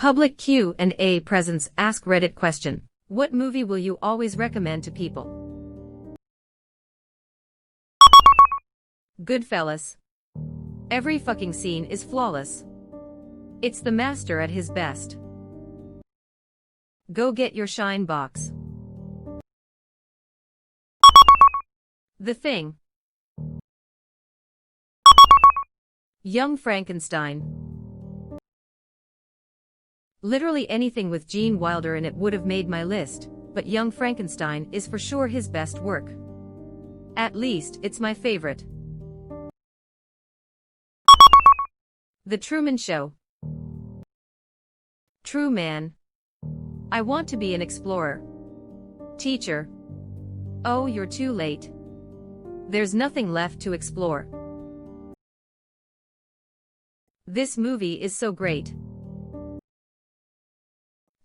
Public Q&A presents Ask Reddit question. What movie will you always recommend to people? Goodfellas. Every fucking scene is flawless. It's the master at his best. Go get your shine box. The Thing. Young Frankenstein. Literally anything with Gene Wilder in it would have made my list, but Young Frankenstein is for sure his best work. At least, it's my favorite. The Truman Show. True man. I want to be an explorer. Teacher. Oh, you're too late. There's nothing left to explore. This movie is so great.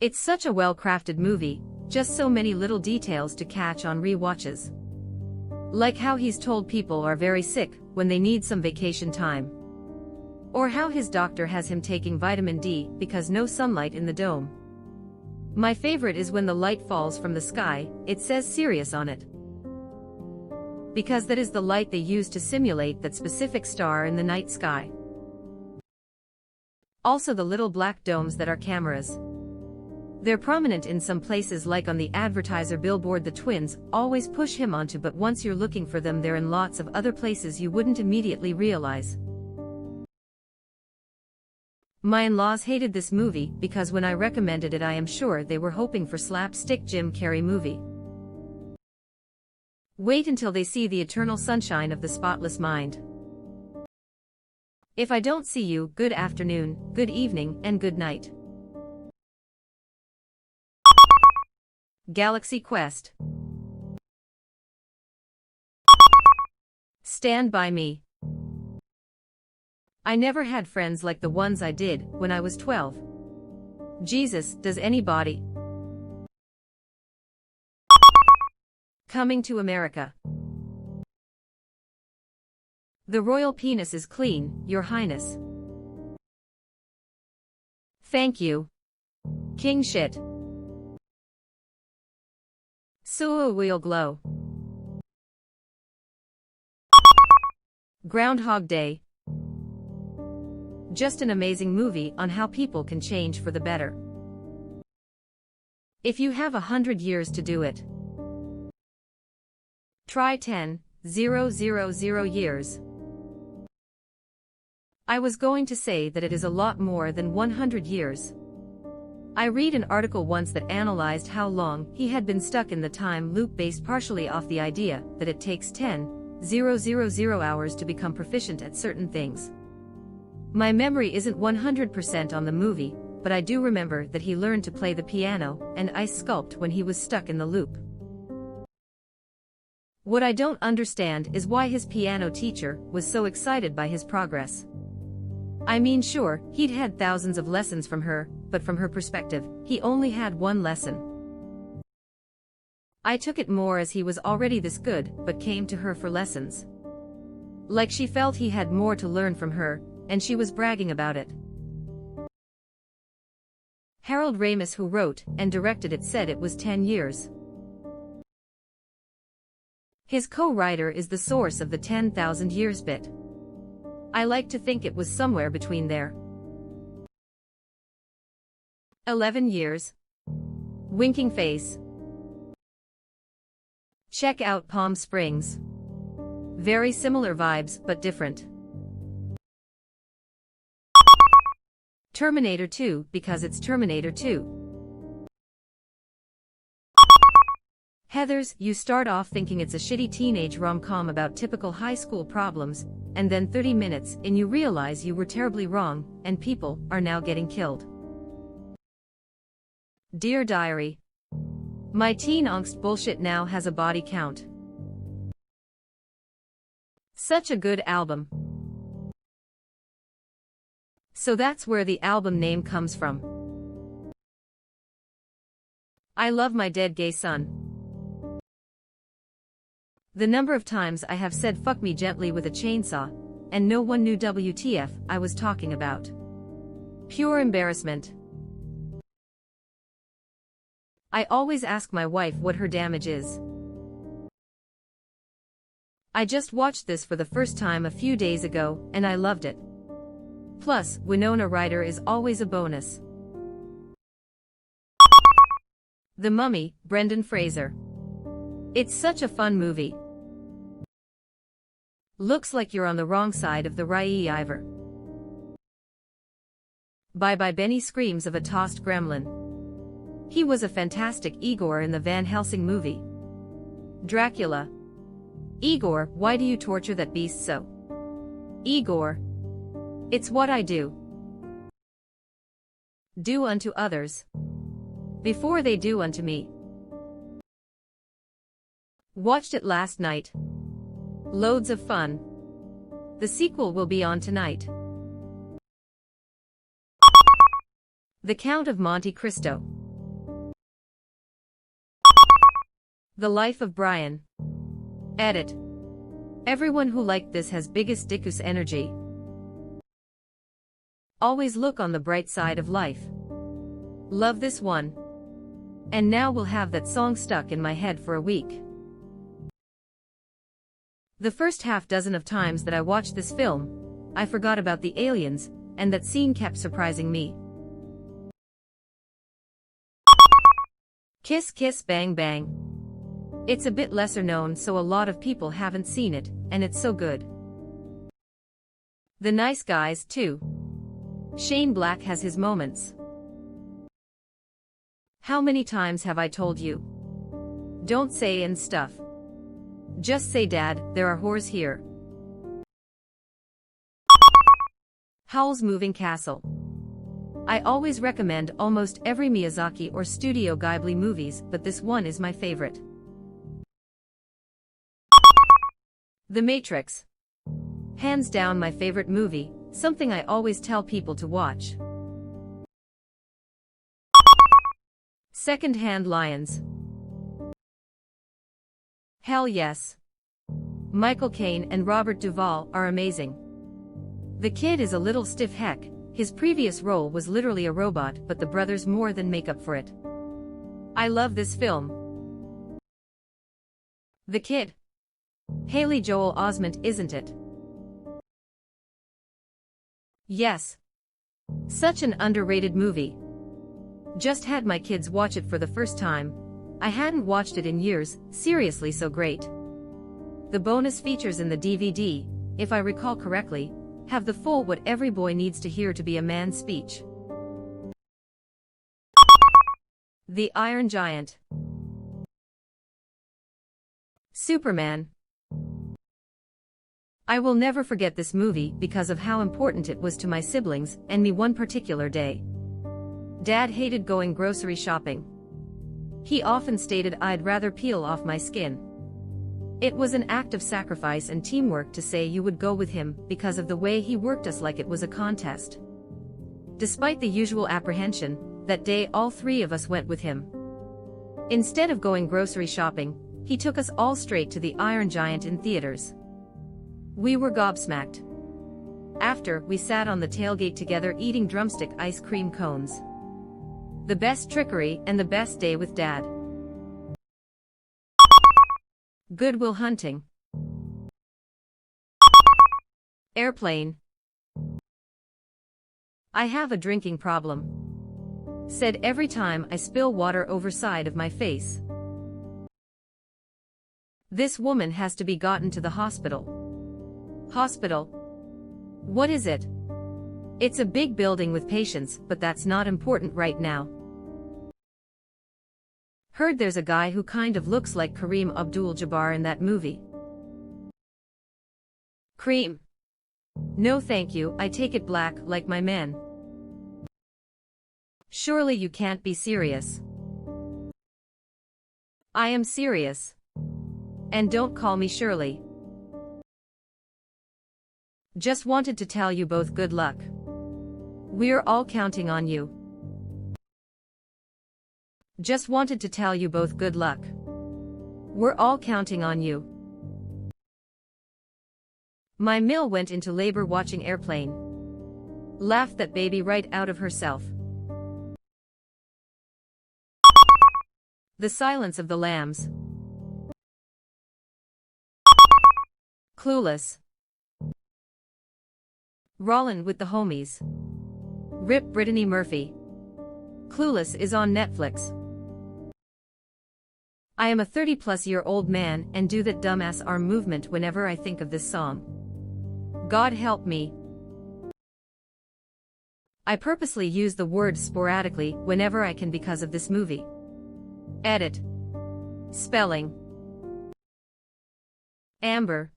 It's such a well-crafted movie, just so many little details to catch on re-watches. Like how he's told people are very sick when they need some vacation time. Or how his doctor has him taking vitamin D because no sunlight in the dome. My favorite is when the light falls from the sky, it says Sirius on it. Because that is the light they use to simulate that specific star in the night sky. Also the little black domes that are cameras. They're prominent in some places, like on the advertiser billboard the twins always push him onto, but once you're looking for them they're in lots of other places you wouldn't immediately realize. My in-laws hated this movie because when I recommended it I am sure they were hoping for slapstick Jim Carrey movie. Wait until they see the eternal sunshine of the spotless mind. If I don't see you, good afternoon, good evening, and good night. Galaxy Quest. Stand By Me. I never had friends like the ones I did when I was 12. Jesus, does anybody? Coming to America. The royal penis is clean, Your Highness. Thank you. King shit. So will glow. Groundhog Day. Just an amazing movie on how people can change for the better. If you have 100 years to do it, try 10,000 years. I was going to say that it is a lot more than 100 years. I read an article once that analyzed how long he had been stuck in the time loop based partially off the idea that it takes 10,000 hours to become proficient at certain things. My memory isn't 100% on the movie, but I do remember that he learned to play the piano and ice sculpt when he was stuck in the loop. What I don't understand is why his piano teacher was so excited by his progress. I mean, sure, he'd had thousands of lessons from her, but from her perspective, he only had one lesson. I took it more as he was already this good, but came to her for lessons. Like she felt he had more to learn from her, and she was bragging about it. Harold Ramis, who wrote and directed it, said it was 10 years. His co-writer is the source of the 10,000 years bit. I like to think it was somewhere between there. 11 years. Winking Face. Check out Palm Springs. Very similar vibes, but different. Terminator 2, because it's Terminator 2. Heathers, you start off thinking it's a shitty teenage rom-com about typical high school problems, and then 30 minutes in you realize you were terribly wrong, and people are now getting killed. Dear Diary. My teen angst bullshit now has a body count. Such a good album. So that's where the album name comes from. I love my dead gay son. The number of times I have said fuck me gently with a chainsaw, and no one knew WTF I was talking about. Pure embarrassment. I always ask my wife what her damage is. I just watched this for the first time a few days ago, and I loved it. Plus, Winona Ryder is always a bonus. The Mummy, Brendan Fraser. It's such a fun movie. Looks like you're on the wrong side of the Ivor. Bye Benny screams of a tossed gremlin. He was a fantastic Igor in the Van Helsing movie. Dracula. Igor, why do you torture that beast so? Igor. It's what I do. Do unto others before they do unto me. Watched it last night. Loads of fun. The sequel will be on tonight. The Count of Monte Cristo. The Life of Brian. Edit. Everyone who liked this has biggest dickus energy. Always look on the bright side of life. Love this one. And now we'll have that song stuck in my head for a week. The first half dozen of times that I watched this film, I forgot about the aliens, and that scene kept surprising me. Kiss Kiss Bang Bang. It's a bit lesser known, so a lot of people haven't seen it, and it's so good. The Nice Guys, too. Shane Black has his moments. How many times have I told you? Don't say and stuff. Just say, Dad, there are whores here. Howl's Moving Castle. I always recommend almost every Miyazaki or Studio Ghibli movies, but this one is my favorite. The Matrix. Hands down my favorite movie, something I always tell people to watch. Second-Hand Lions. Hell yes. Michael Caine and Robert Duvall are amazing. The kid is a little stiff heck, his previous role was literally a robot, but the brothers more than make up for it. I love this film. The Kid. Haley Joel Osment, isn't it? Yes. Such an underrated movie. Just had my kids watch it for the first time. I hadn't watched it in years, seriously so great. The bonus features in the DVD, if I recall correctly, have the full "what every boy needs to hear to be a man" speech. The Iron Giant. Superman. I will never forget this movie because of how important it was to my siblings and me one particular day. Dad hated going grocery shopping. He often stated I'd rather peel off my skin. It was an act of sacrifice and teamwork to say you would go with him because of the way he worked us like it was a contest. Despite the usual apprehension, that day all three of us went with him. Instead of going grocery shopping, he took us all straight to the Iron Giant in theaters. We were gobsmacked. After, we sat on the tailgate together eating drumstick ice cream cones. The best trickery and the best day with Dad. Good Will Hunting. Airplane. I have a drinking problem. Said every time I spill water over side of my face. This woman has to be gotten to the hospital. Hospital? What is it? It's a big building with patients, but that's not important right now. Heard there's a guy who kind of looks like Kareem Abdul-Jabbar in that movie. Cream. No thank you, I take it black like my man. Surely you can't be serious. I am serious. And don't call me Shirley. Just wanted to tell you both good luck. We're all counting on you. Just wanted to tell you both good luck. We're all counting on you. My mill went into labor watching Airplane. Laughed that baby right out of herself. The Silence of the Lambs. Clueless. Rollin' with the Homies. Rip Brittany Murphy. Clueless is on Netflix. I am a 30-plus-year-old man and do that dumbass arm movement whenever I think of this song. God help me. I purposely use the word sporadically whenever I can because of this movie. Edit. Spelling. Amber.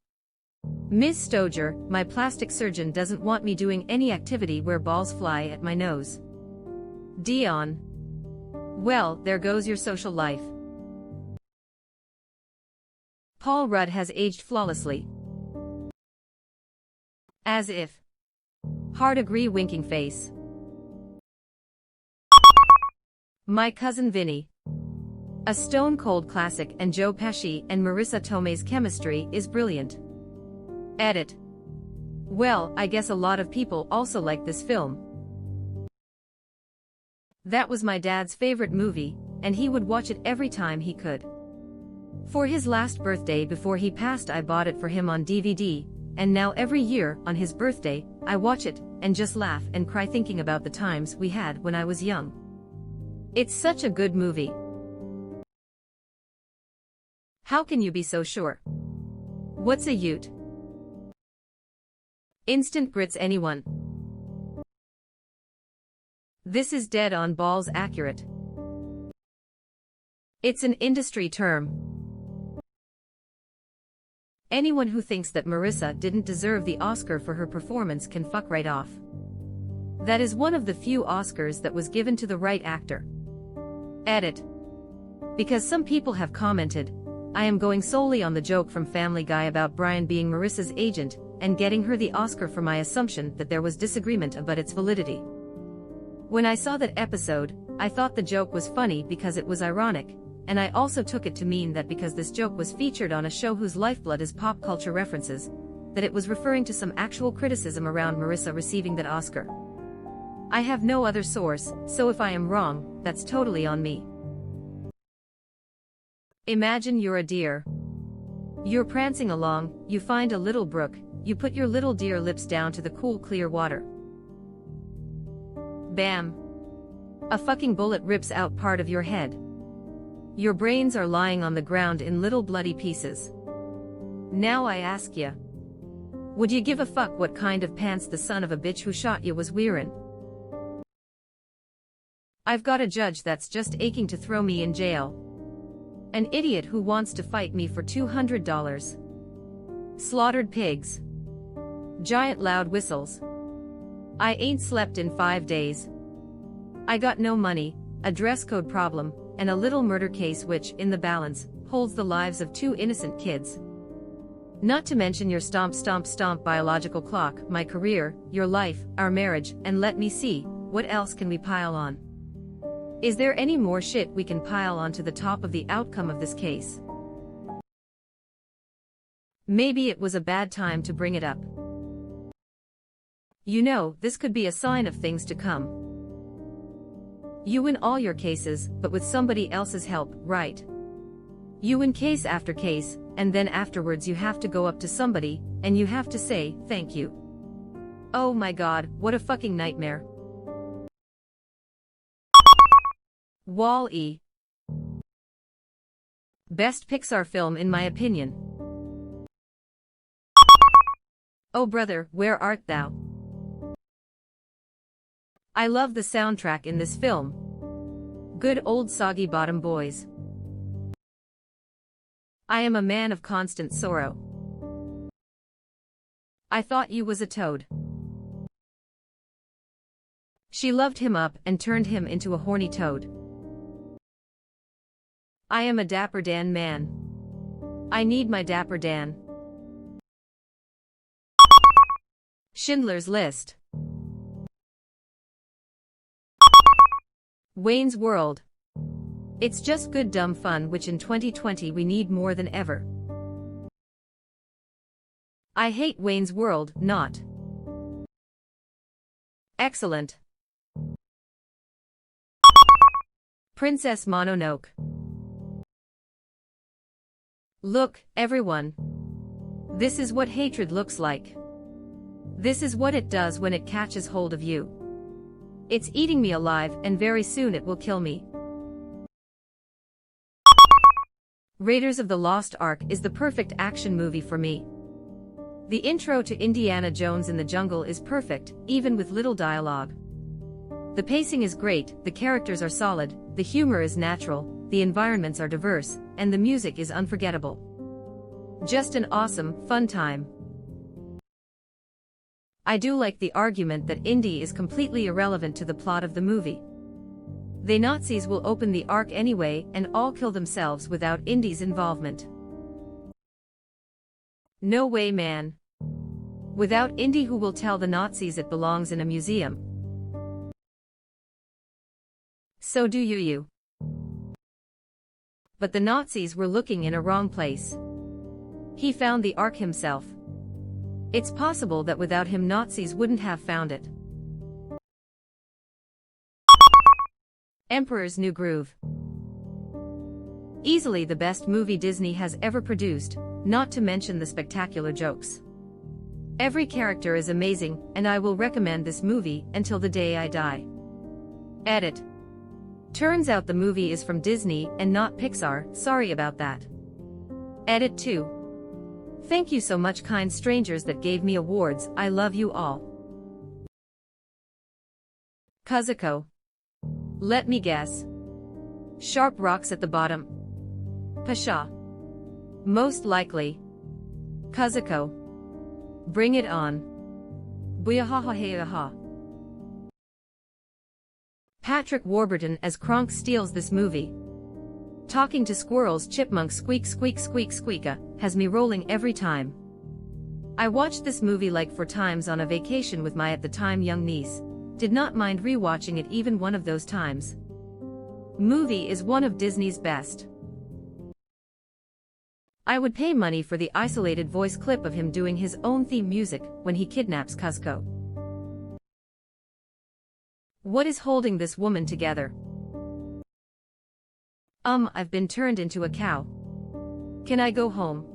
Ms. Stoger, my plastic surgeon doesn't want me doing any activity where balls fly at my nose. Dion. Well, there goes your social life. Paul Rudd has aged flawlessly. As if. Hard agree winking face. My Cousin Vinny. A stone-cold classic, and Joe Pesci and Marissa Tomei's chemistry is brilliant. Edit. Well, I guess a lot of people also like this film. That was my dad's favorite movie, and he would watch it every time he could. For his last birthday before he passed, I bought it for him on DVD, and now every year, on his birthday, I watch it, and just laugh and cry thinking about the times we had when I was young. It's such a good movie. How can you be so sure? What's a ute? Instant grits anyone. This is dead on balls accurate. It's an industry term. Anyone who thinks that Marissa didn't deserve the Oscar for her performance can fuck right off. That is one of the few Oscars that was given to the right actor. Edit. Because some people have commented, I am going solely on the joke from Family Guy about Brian being Marissa's agent and getting her the Oscar for my assumption that there was disagreement about its validity. When I saw that episode, I thought the joke was funny because it was ironic, and I also took it to mean that because this joke was featured on a show whose lifeblood is pop culture references, that it was referring to some actual criticism around Marissa receiving that Oscar. I have no other source, so if I am wrong, that's totally on me. Imagine you're a deer. You're prancing along, you find a little brook, you put your little deer lips down to the cool clear water. Bam! A fucking bullet rips out part of your head. Your brains are lying on the ground in little bloody pieces. Now I ask ya. Would you give a fuck what kind of pants the son of a bitch who shot you was wearin'? I've got a judge that's just aching to throw me in jail. An idiot who wants to fight me for $200. Slaughtered pigs. Giant loud whistles. I ain't slept in 5 days. I got no money, a dress code problem, and a little murder case which, in the balance, holds the lives of 2 innocent kids. Not to mention your stomp stomp stomp biological clock, my career, your life, our marriage, and let me see, what else can we pile on? Is there any more shit we can pile onto the top of the outcome of this case? Maybe it was a bad time to bring it up. You know, this could be a sign of things to come. You win all your cases, but with somebody else's help, right? You win case after case, and then afterwards you have to go up to somebody, and you have to say, thank you. Oh my god, what a fucking nightmare. Wall-E. Best Pixar film in my opinion. Oh brother, where art thou? I love the soundtrack in this film. Good old Soggy Bottom Boys. I am a man of constant sorrow. I thought you was a toad. She loved him up and turned him into a horny toad. I am a Dapper Dan man. I need my Dapper Dan. Schindler's List. Wayne's World. It's just good dumb fun which in 2020 we need more than ever. I hate Wayne's World, not. Excellent. Princess Mononoke. Look, everyone. This is what hatred looks like. This is what it does when it catches hold of you. It's eating me alive, and very soon it will kill me. Raiders of the Lost Ark is the perfect action movie for me. The intro to Indiana Jones in the jungle is perfect, even with little dialogue. The pacing is great, the characters are solid, the humor is natural, the environments are diverse, and the music is unforgettable. Just an awesome, fun time. I do like the argument that Indy is completely irrelevant to the plot of the movie. The Nazis will open the Ark anyway and all kill themselves without Indy's involvement. No way, man. Without Indy, who will tell the Nazis it belongs in a museum? So do you. But the Nazis were looking in a wrong place. He found the Ark himself. It's possible that without him Nazis wouldn't have found it. Emperor's New Groove. Easily the best movie Disney has ever produced, not to mention the spectacular jokes. Every character is amazing, and I will recommend this movie until the day I die. Edit. Turns out the movie is from Disney and not Pixar, sorry about that. Edit 2. Thank you so much, kind strangers that gave me awards, I love you all. Kazuko. Let me guess. Sharp rocks at the bottom. Pasha. Most likely. Kazuko. Bring it on. Booyahahahaha. Patrick Warburton as Kronk steals this movie. Talking to squirrels, chipmunks, squeak squeak squeak squeaka, has me rolling every time. I watched this movie like 4 times on a vacation with my at the time young niece. Did not mind rewatching it even one of those times. Movie is one of Disney's best. I would pay money for the isolated voice clip of him doing his own theme music when he kidnaps Kuzco. What is holding this woman together? I've been turned into a cow. Can I go home?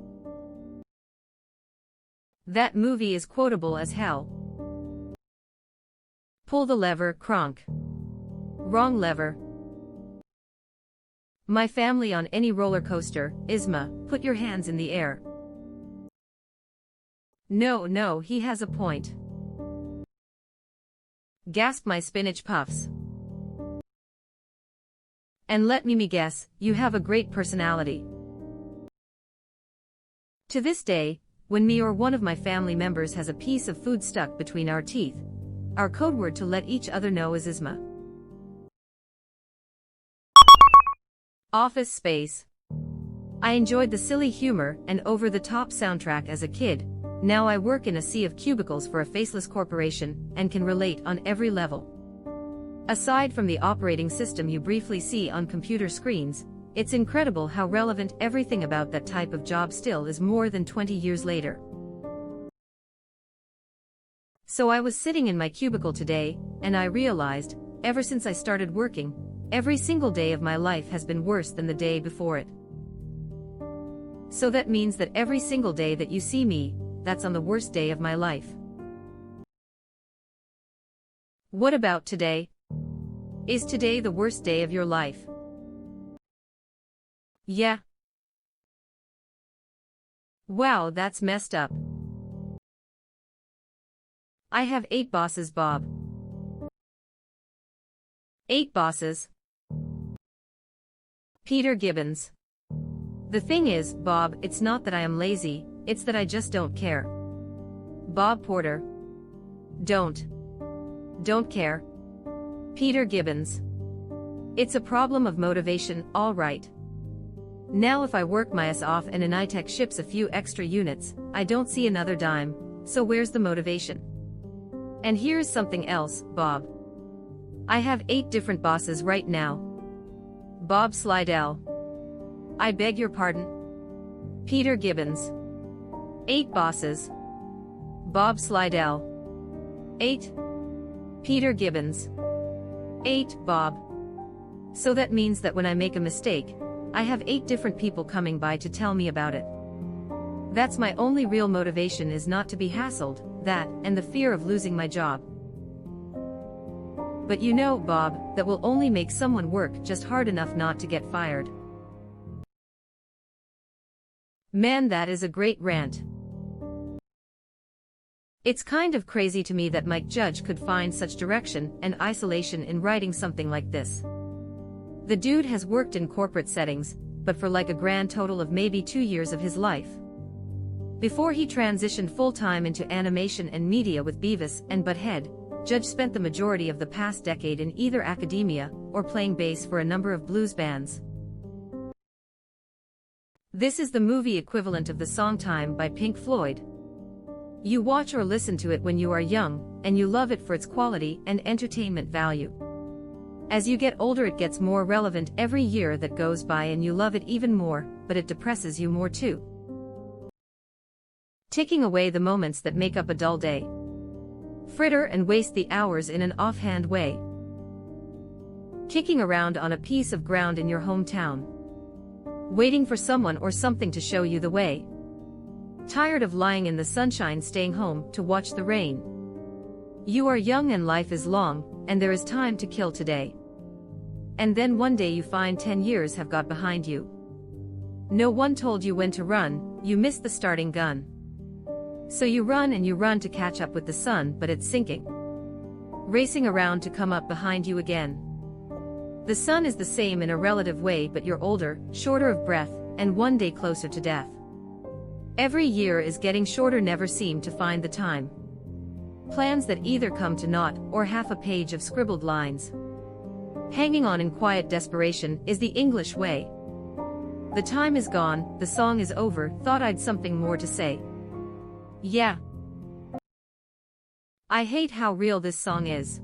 That movie is quotable as hell. Pull the lever, Kronk. Wrong lever. My family on any roller coaster, Isma, put your hands in the air. No, he has a point. Gasp my spinach puffs. And let me guess, you have a great personality. To this day, when me or one of my family members has a piece of food stuck between our teeth, our code word to let each other know is Isma. Office Space. I enjoyed the silly humor and over-the-top soundtrack as a kid. Now I work in a sea of cubicles for a faceless corporation and can relate on every level. Aside from the operating system you briefly see on computer screens, it's incredible how relevant everything about that type of job still is more than 20 years later. So I was sitting in my cubicle today, and I realized, ever since I started working, every single day of my life has been worse than the day before it. So that means that every single day that you see me, that's on the worst day of my life. What about today? Is today the worst day of your life? Yeah. Wow, that's messed up. I have 8 bosses, Bob. 8 bosses. Peter Gibbons. The thing is, Bob, it's not that I am lazy, it's that I just don't care. Bob Porter. Don't care. Peter Gibbons. It's a problem of motivation, all right. Now if I work my ass off and Initech ships a few extra units, I don't see another dime, so where's the motivation? And here's something else, Bob. I have 8 different bosses right now. Bob Slidell. I beg your pardon? Peter Gibbons. 8 bosses. Bob Slidell. 8. Peter Gibbons. 8, Bob. So that means that when I make a mistake, I have 8 different people coming by to tell me about it. That's my only real motivation, is not to be hassled, that, and the fear of losing my job. But you know, Bob, that will only make someone work just hard enough not to get fired. Man, that is a great rant. It's kind of crazy to me that Mike Judge could find such direction and isolation in writing something like this. The dude has worked in corporate settings, but for like a grand total of maybe 2 years of his life. Before he transitioned full-time into animation and media with Beavis and Butthead, Judge spent the majority of the past decade in either academia or playing bass for a number of blues bands. This is the movie equivalent of the song Time by Pink Floyd. You watch or listen to it when you are young, and you love it for its quality and entertainment value. As you get older, it gets more relevant every year that goes by, and you love it even more, but it depresses you more too. Taking away the moments that make up a dull day. Fritter and waste the hours in an offhand way. Kicking around on a piece of ground in your hometown. Waiting for someone or something to show you the way. Tired of lying in the sunshine, staying home to watch the rain. You are young and life is long, and there is time to kill today. And then one day you find 10 years have got behind you. No one told you when to run, you missed the starting gun. So you run and you run to catch up with the sun, but it's sinking. Racing around to come up behind you again. The sun is the same in a relative way, but you're older, shorter of breath, and one day closer to death. Every year is getting shorter, never seem to find the time. Plans that either come to naught or half a page of scribbled lines. Hanging on in quiet desperation is the English way. The time is gone, the song is over, thought I'd something more to say. Yeah. I hate how real this song is.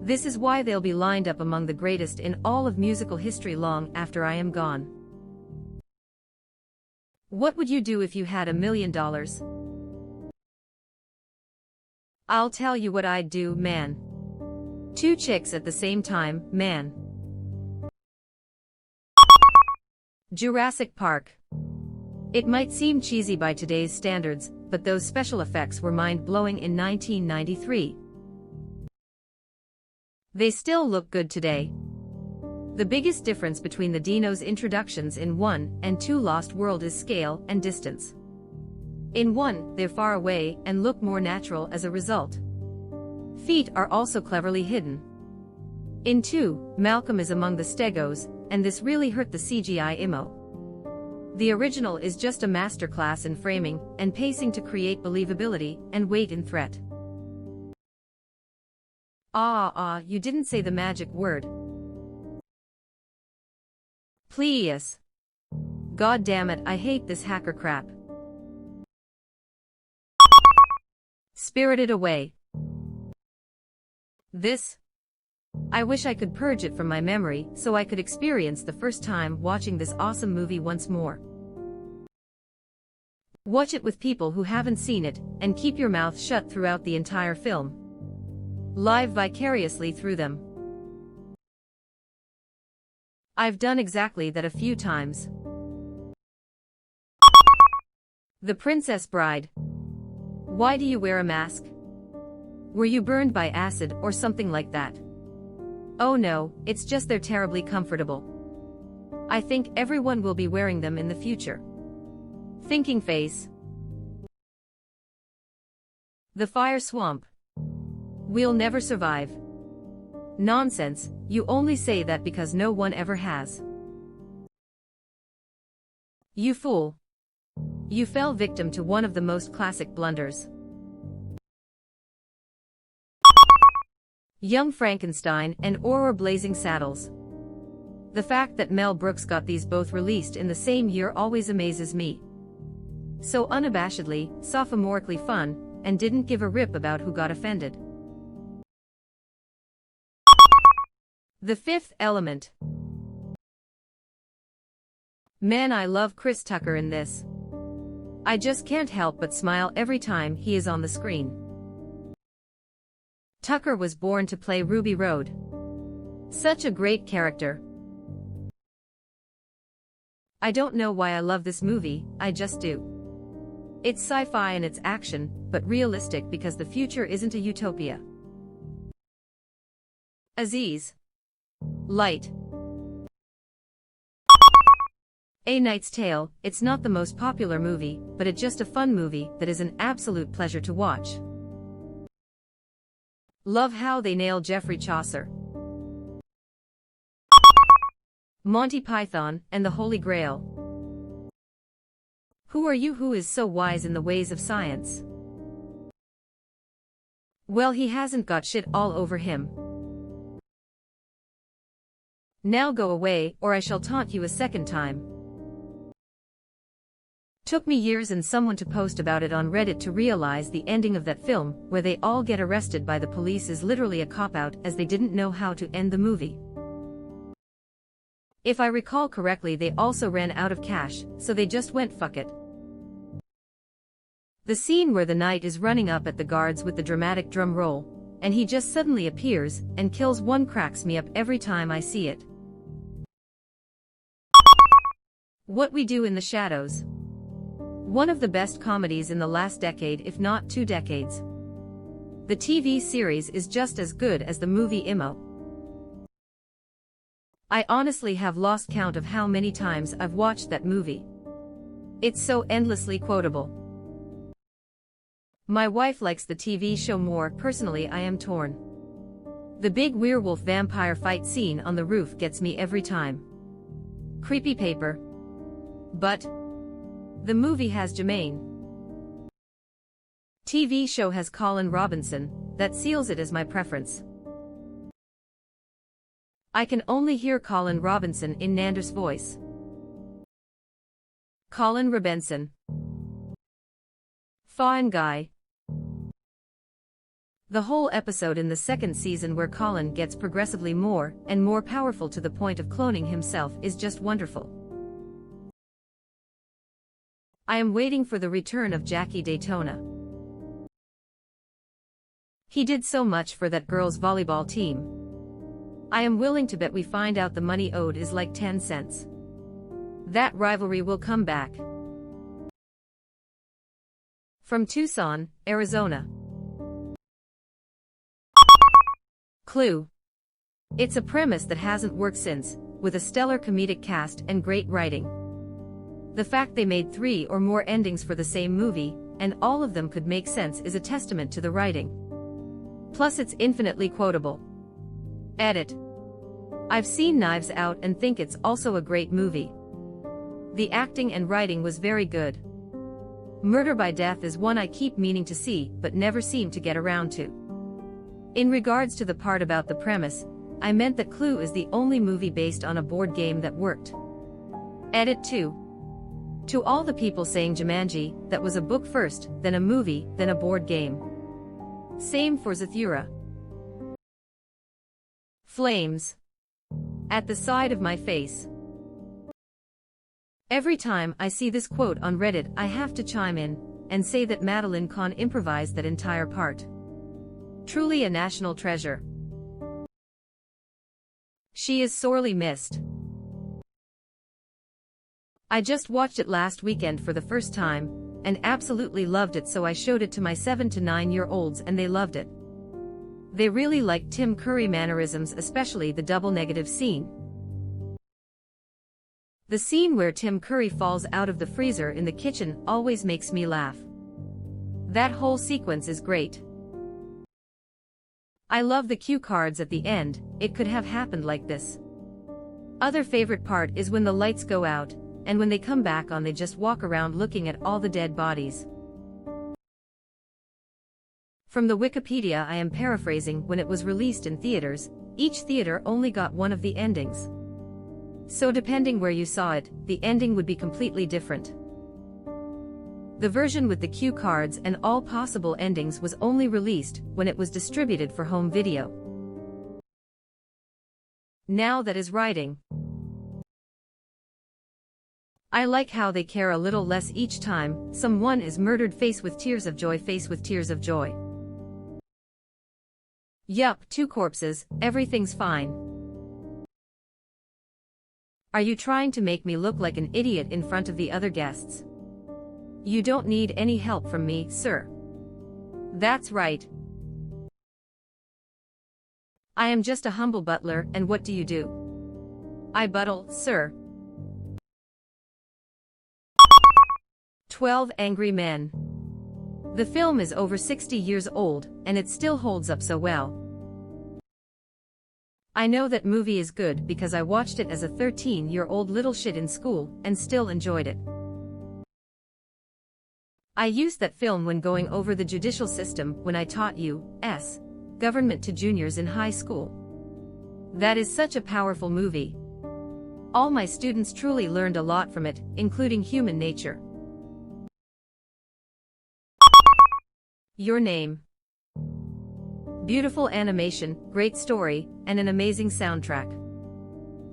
This is why they'll be lined up among the greatest in all of musical history long after I am gone. What would you do if you had $1 million? I'll tell you what I'd do, man. 2 chicks at the same time, man. Jurassic Park. It might seem cheesy by today's standards, but those special effects were mind-blowing in 1993. They still look good today. The biggest difference between the dinos' introductions in 1 and 2 Lost World is scale and distance. In 1, they're far away and look more natural as a result. Feet are also cleverly hidden. In 2, Malcolm is among the stegos, and this really hurt the CGI IMO. The original is just a masterclass in framing and pacing to create believability and weight in threat. You didn't say the magic word. Please. God damn it, I hate this hacker crap. Spirited Away. I wish I could purge it from my memory so I could experience the first time watching this awesome movie once more. Watch it with people who haven't seen it, and keep your mouth shut throughout the entire film. Live vicariously through them. I've done exactly that a few times. The Princess Bride. Why do you wear a mask? Were you burned by acid or something like that? Oh no, it's just they're terribly comfortable. I think everyone will be wearing them in the future. Thinking face. The Fire Swamp. We'll never survive. Nonsense, you only say that because no one ever has. You fool. You fell victim to one of the most classic blunders. Young Frankenstein and Aurora Blazing Saddles. The fact that Mel Brooks got these both released in the same year always amazes me. So unabashedly, sophomorically fun, and didn't give a rip about who got offended. The Fifth Element. Man, I love Chris Tucker in this. I just can't help but smile every time he is on the screen. Tucker was born to play Ruby Road. Such a great character. I don't know why I love this movie, I just do. It's sci-fi and it's action, but realistic because the future isn't a utopia. Aziz. Light. A Knight's Tale, it's not the most popular movie, but it's just a fun movie that is an absolute pleasure to watch. Love how they nail Geoffrey Chaucer. Monty Python and the Holy Grail. Who are you who is so wise in the ways of science? Well, he hasn't got shit all over him. Now go away, or I shall taunt you a second time. Took me years and someone to post about it on Reddit to realize the ending of that film, where they all get arrested by the police, is literally a cop-out as they didn't know how to end the movie. If I recall correctly, they also ran out of cash, so they just went fuck it. The scene where the knight is running up at the guards with the dramatic drum roll, and he just suddenly appears and kills one cracks me up every time I see it. What We Do in the Shadows. One of the best comedies in the last decade, if not 2 decades. The TV series is just as good as the movie Imo. I honestly have lost count of how many times I've watched that movie. It's so endlessly quotable. My wife likes the TV show more, personally I am torn. The big werewolf vampire fight scene on the roof gets me every time. Creepy paper. But the movie has Jermaine. TV show has Colin Robinson, that seals it as my preference. I can only hear Colin Robinson in Nander's voice. Colin Robinson. Fine guy. The whole episode in the second season where Colin gets progressively more and more powerful to the point of cloning himself is just wonderful. I am waiting for the return of Jackie Daytona. He did so much for that girls' volleyball team. I am willing to bet we find out the money owed is like 10 cents. That rivalry will come back. From Tucson, Arizona. Clue. It's a premise that hasn't worked since, with a stellar comedic cast and great writing. The fact they made 3 or more endings for the same movie, and all of them could make sense, is a testament to the writing. Plus it's infinitely quotable. Edit. I've seen Knives Out and think it's also a great movie. The acting and writing was very good. Murder by Death is one I keep meaning to see but never seem to get around to. In regards to the part about the premise, I meant that Clue is the only movie based on a board game that worked. Edit 2. To all the people saying Jumanji, that was a book first, then a movie, then a board game. Same for Zathura. Flames. At the side of my face. Every time I see this quote on Reddit, I have to chime in and say that Madeline Kahn improvised that entire part. Truly a national treasure. She is sorely missed. I just watched it last weekend for the first time, and absolutely loved it, so I showed it to my 7 to 9-year-olds and they loved it. They really liked Tim Curry mannerisms, especially the double negative scene. The scene where Tim Curry falls out of the freezer in the kitchen always makes me laugh. That whole sequence is great. I love the cue cards at the end, it could have happened like this. Other favorite part is when the lights go out, and when they come back on they just walk around looking at all the dead bodies. From the Wikipedia I am paraphrasing, when it was released in theaters, each theater only got one of the endings. So depending where you saw it, the ending would be completely different. The version with the cue cards and all possible endings was only released when it was distributed for home video. Now that is writing. I like how they care a little less each time someone is murdered. Face with tears of joy, face with tears of joy. Yup, 2 corpses, everything's fine. Are you trying to make me look like an idiot in front of the other guests? You don't need any help from me, sir. That's right. I am just a humble butler, and what do you do? I buttle, sir. 12 Angry Men. The film is over 60 years old, and it still holds up so well. I know that movie is good because I watched it as a 13-year-old little shit in school, and still enjoyed it. I used that film when going over the judicial system when I taught U.S. government to juniors in high school. That is such a powerful movie. All my students truly learned a lot from it, including human nature. Your Name. Beautiful animation, great story, and an amazing soundtrack.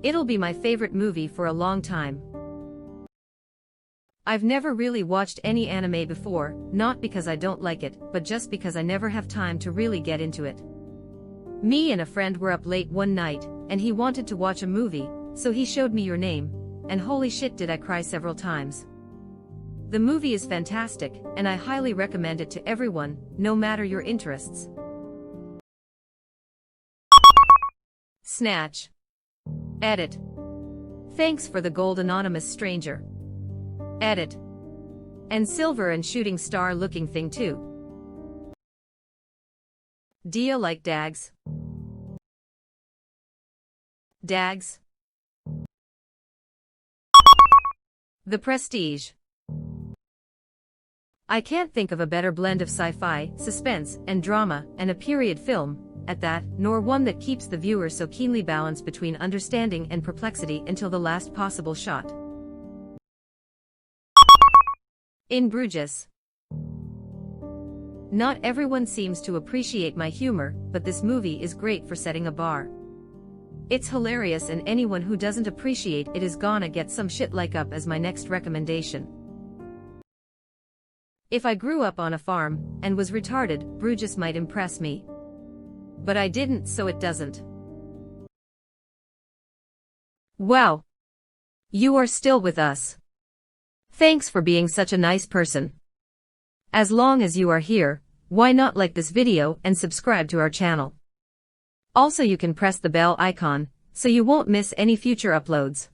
It'll be my favorite movie for a long time. I've never really watched any anime before, not because I don't like it, but just because I never have time to really get into it. Me and a friend were up late one night, and he wanted to watch a movie, so he showed me Your Name, and holy shit did I cry several times. The movie is fantastic, and I highly recommend it to everyone, no matter your interests. Snatch. Edit. Thanks for the gold anonymous stranger. Edit. And silver and shooting star looking thing too. Do you like dags? Dags. The Prestige. I can't think of a better blend of sci-fi, suspense, and drama, and a period film, at that, nor one that keeps the viewer so keenly balanced between understanding and perplexity until the last possible shot. In Bruges. Not everyone seems to appreciate my humor, but this movie is great for setting a bar. It's hilarious, and anyone who doesn't appreciate it is gonna get some shit like up as my next recommendation. If I grew up on a farm, and was retarded, Bruges might impress me. But I didn't, so it doesn't. Wow. You are still with us. Thanks for being such a nice person. As long as you are here, why not like this video and subscribe to our channel? Also, you can press the bell icon, so you won't miss any future uploads.